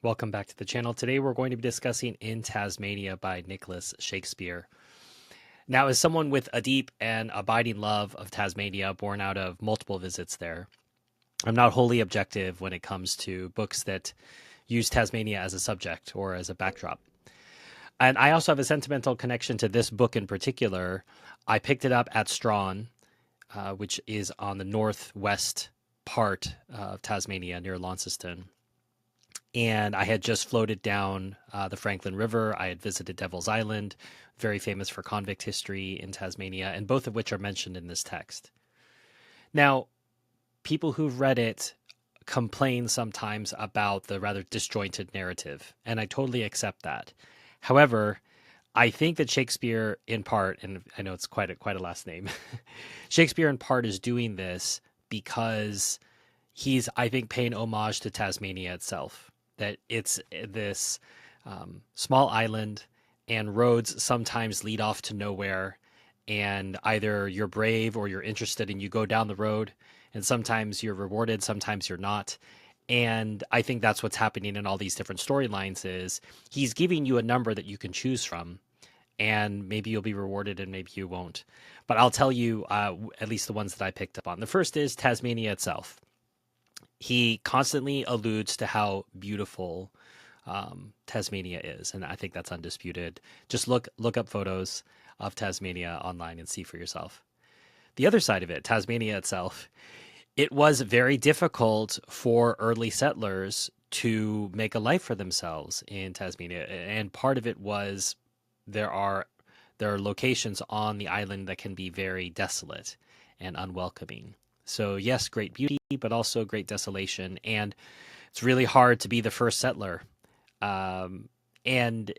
Welcome back to the channel. Today we're going to be discussing In Tasmania by Nicholas Shakespeare. Now, as someone with a deep and abiding love of Tasmania, born out of multiple visits there, I'm not wholly objective when it comes to books that use Tasmania as a subject or as a backdrop. And I also have a sentimental connection to this book in particular. I picked it up at Strahan, which is on the northwest part of Tasmania near Launceston. And I had just floated down the Franklin River. I had visited Devil's Island, very famous for convict history in Tasmania, and both of which are mentioned in this text. Now, people who've read it complain sometimes about the rather disjointed narrative, and I totally accept that. However, I think that Shakespeare, in part, and I know it's quite a last name, Shakespeare, in part, is doing this because he's, I think, paying homage to Tasmania itself. That it's this small island, and roads sometimes lead off to nowhere, and either you're brave or you're interested and you go down the road, and sometimes you're rewarded, sometimes you're not. And I think that's what's happening in all these different storylines is he's giving you a number that you can choose from, and maybe you'll be rewarded and maybe you won't. But I'll tell you at least the ones that I picked up on. The first is Tasmania itself. He constantly alludes to how beautiful Tasmania is, and I think that's undisputed. Just look up photos of Tasmania online and see for yourself. The other side of it, Tasmania itself, it was very difficult for early settlers to make a life for themselves in Tasmania, and part of it was there are locations on the island that can be very desolate and unwelcoming. So yes, great beauty, but also great desolation. And it's really hard to be the first settler. And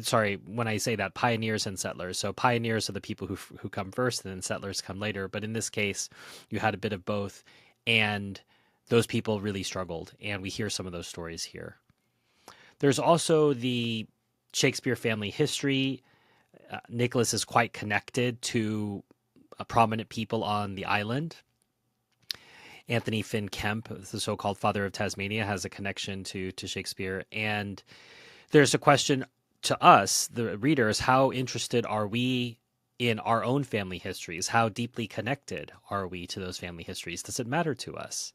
sorry, when I say that, pioneers and settlers. So pioneers are the people who come first, and then settlers come later. But in this case, you had a bit of both. And those people really struggled. And we hear some of those stories here. There's also the Shakespeare family history. Nicholas is quite connected to prominent people on the island. Anthony Finn Kemp, the so-called father of Tasmania, has a connection to Shakespeare. And there's a question to us, the readers, how interested are we in our own family histories? How deeply connected are we to those family histories? Does it matter to us?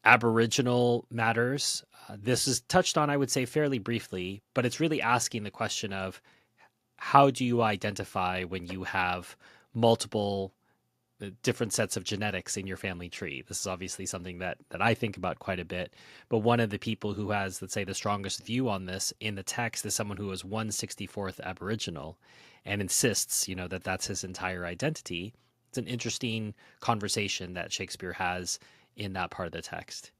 Aboriginal matters. This is touched on, I would say, fairly briefly, but it's really asking the question of how do you identify when you have multiple different sets of genetics in your family tree. This is obviously something that I think about quite a bit. But one of the people who has, let's say, the strongest view on this in the text is someone who is 1/64th Aboriginal and insists, that that's his entire identity. It's an interesting conversation that Shakespeare has in that part of the text.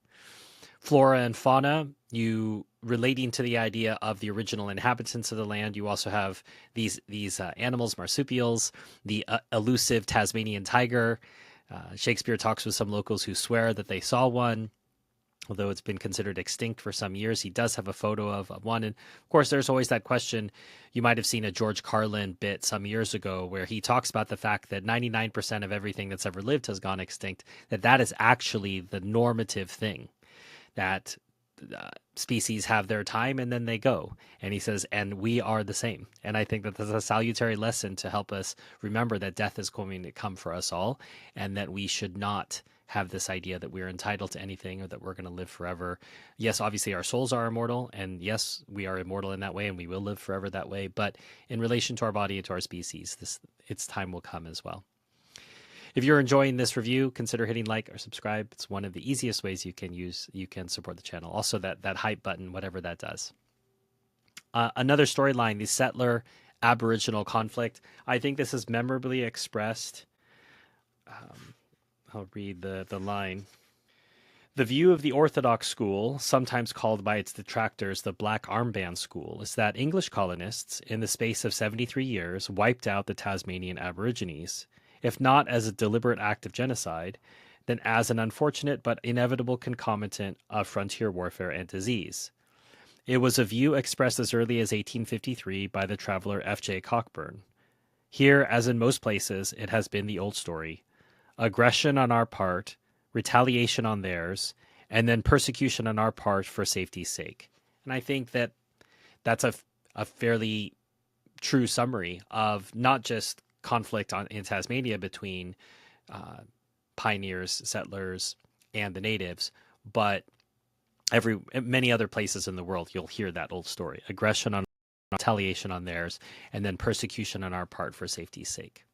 Flora and fauna, you relating to the idea of the original inhabitants of the land. You also have these animals, marsupials, the elusive Tasmanian tiger. Shakespeare talks with some locals who swear that they saw one, although it's been considered extinct for some years. He does have a photo of one. And of course, there's always that question. You might have seen a George Carlin bit some years ago where he talks about the fact that 99% of everything that's ever lived has gone extinct, that is actually the normative thing, that species have their time and then they go. And he says, and we are the same. And I think that that's a salutary lesson to help us remember that death is going to come for us all, and that we should not have this idea that we're entitled to anything or that we're going to live forever. Yes, obviously our souls are immortal, and yes, we are immortal in that way, and we will live forever that way. But in relation to our body and to our species, its time will come as well. If you're enjoying this review, consider hitting like or subscribe. It's one of the easiest ways you can support the channel. Also, that hype button, whatever that does. Another storyline, the settler Aboriginal conflict. I think this is memorably expressed. I'll read the line. The view of the Orthodox school, sometimes called by its detractors the Black Armband School, is that English colonists, in the space of 73 years, wiped out the Tasmanian Aborigines, if not as a deliberate act of genocide, then as an unfortunate but inevitable concomitant of frontier warfare and disease. It was a view expressed as early as 1853 by the traveler F.J. Cockburn. Here, as in most places, it has been the old story. Aggression on our part, retaliation on theirs, and then persecution on our part for safety's sake. And I think that that's a fairly true summary of not just conflict in Tasmania between pioneers, settlers, and the natives, but many other places in the world. You'll hear that old story: aggression on, retaliation on theirs, and then persecution on our part for safety's sake.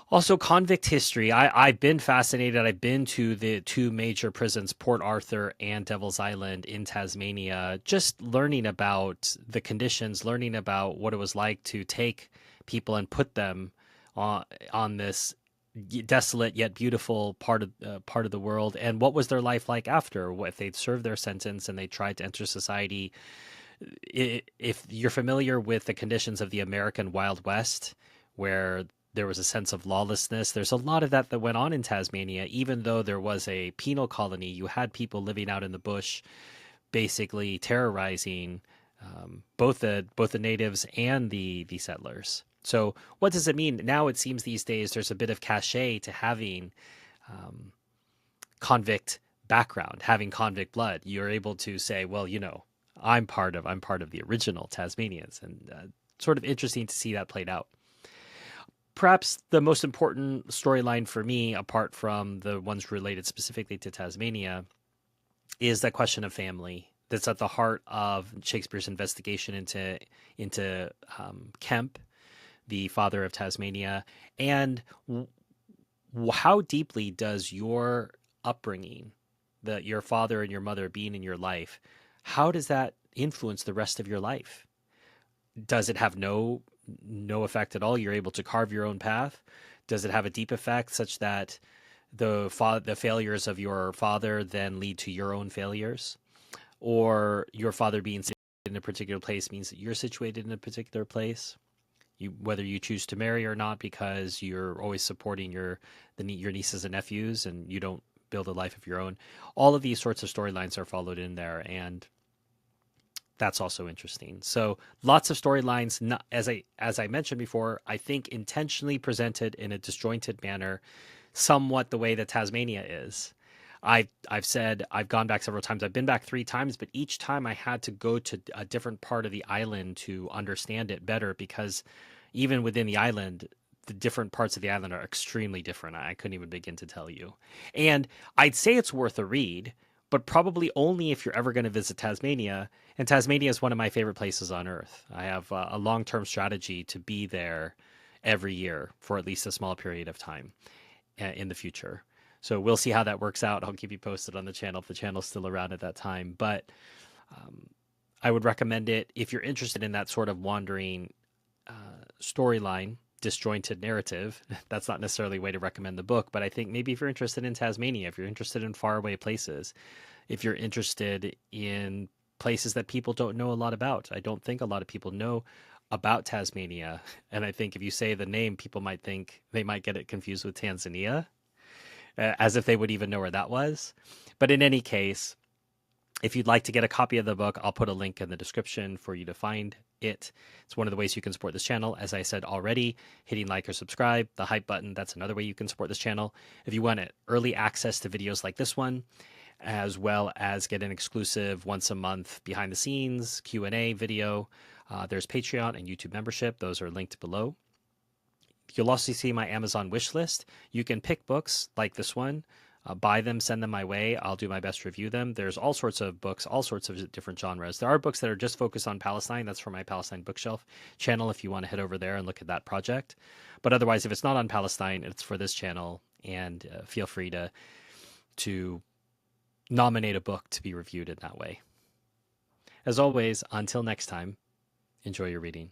Also, convict history. I've been fascinated. I've been to the two major prisons, Port Arthur and Devil's Island in Tasmania, just learning about the conditions, learning about what it was like to take people and put them on this desolate yet beautiful part of the world, and what was their life like after, if they'd served their sentence and they tried to enter society. If you're familiar with the conditions of the American Wild West, where there was a sense of lawlessness, there's a lot of that went on in Tasmania. Even though there was a penal colony, you had people living out in the bush, basically terrorizing both the natives and the settlers. So what does it mean? Now it seems these days there's a bit of cachet to having convict background, having convict blood. You're able to say, well, I'm part of the original Tasmanians, and sort of interesting to see that played out. Perhaps the most important storyline for me, apart from the ones related specifically to Tasmania, is that question of family that's at the heart of Shakespeare's investigation into Kemp, the father of Tasmania, and how deeply does your upbringing, your father and your mother being in your life, how does that influence the rest of your life? Does it have no effect at all? You're able to carve your own path? Does it have a deep effect such that the failures of your father then lead to your own failures? Or your father being situated in a particular place means that you're situated in a particular place? Whether you choose to marry or not, because you're always supporting your nieces and nephews and you don't build a life of your own. All of these sorts of storylines are followed in there, and that's also interesting. So lots of storylines, as I mentioned before, I think intentionally presented in a disjointed manner, somewhat the way that Tasmania is. I've said I've gone back several times. I've been back 3 times, but each time I had to go to a different part of the island to understand it better, because even within the island, the different parts of the island are extremely different. I couldn't even begin to tell you. And I'd say it's worth a read, but probably only if you're ever going to visit Tasmania. And Tasmania is one of my favorite places on earth. I have a long-term strategy to be there every year for at least a small period of time in the future. So we'll see how that works out. I'll keep you posted on the channel if the channel's still around at that time. But I would recommend it if you're interested in that sort of wandering storyline, disjointed narrative. That's not necessarily a way to recommend the book, but I think maybe if you're interested in Tasmania, if you're interested in faraway places, if you're interested in places that people don't know a lot about. I don't think a lot of people know about Tasmania. And I think if you say the name, people might think they might get it confused with Tanzania, as if they would even know where that was. But in any case, if you'd like to get a copy of the book, I'll put a link in the description for you to find it. It's one of the ways you can support this channel. As I said already, hitting like or subscribe, the hype button, that's another way you can support this channel. If you want early access to videos like this one, as well as get an exclusive once a month behind the scenes Q&A video, there's Patreon and YouTube membership. Those are linked below. You'll also see my Amazon wish list. You can pick books like this one, buy them, send them my way. I'll do my best to review them. There's all sorts of books, all sorts of different genres. There are books that are just focused on Palestine. That's for my Palestine bookshelf channel if you want to head over there and look at that project. But otherwise, if it's not on Palestine, it's for this channel. And feel free to nominate a book to be reviewed in that way. As always, until next time, enjoy your reading.